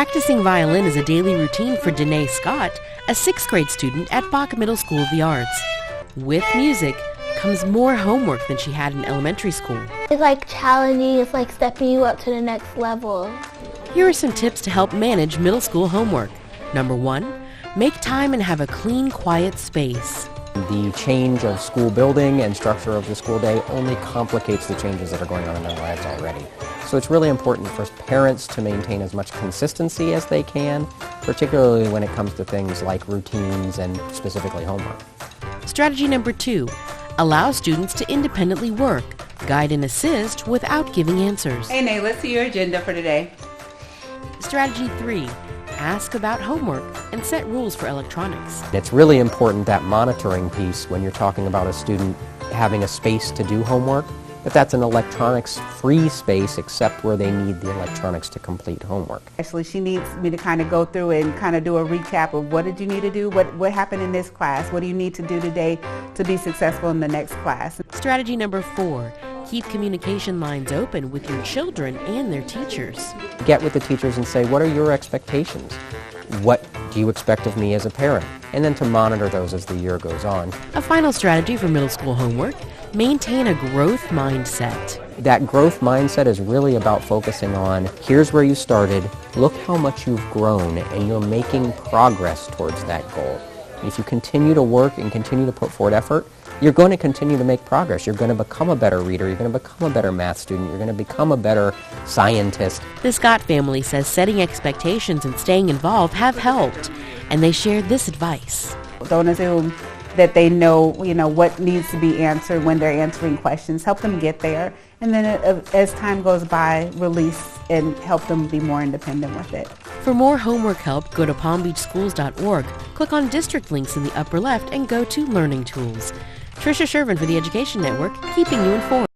Practicing violin is a daily routine for Danae Scott, a 6th grade student at Bach Middle School of the Arts. With music comes more homework than she had in elementary school. It's like challenging, it's like stepping you up to the next level. Here are some tips to help manage middle school homework. Number 1, make time and have a clean, quiet space. The change of school building and structure of the school day only complicates the changes that are going on in their lives already. So it's really important for parents to maintain as much consistency as they can, particularly when it comes to things like routines and specifically homework. Strategy number 2, allow students to independently work. Guide and assist without giving answers. Hey, Nay, let's see your agenda for today. Strategy 3, ask about homework and set rules for electronics. It's really important, that monitoring piece, when you're talking about a student having a space to do homework, that's an electronics-free space except where they need the electronics to complete homework. Actually, she needs me to kind of go through and kind of do a recap of what did you need to do, what happened in this class, what do you need to do today to be successful in the next class. Strategy number 4, keep communication lines open with your children and their teachers. Get with the teachers and say, what are your expectations? What do you expect of me as a parent? And then to monitor those as the year goes on. A final strategy for middle school homework, maintain a growth mindset. That growth mindset is really about focusing on, here's where you started, look how much you've grown, and you're making progress towards that goal. If you continue to work and continue to put forward effort, you're going to continue to make progress. You're going to become a better reader. You're going to become a better math student. You're going to become a better scientist. The Scott family says setting expectations and staying involved have helped, and they shared this advice. Don't assume that they know, what needs to be answered when they're answering questions. Help them get there, and then as time goes by, release and help them be more independent with it. For more homework help, go to palmbeachschools.org, click on district links in the upper left, and go to Learning Tools. Tricia Shervin for the Education Network, keeping you informed.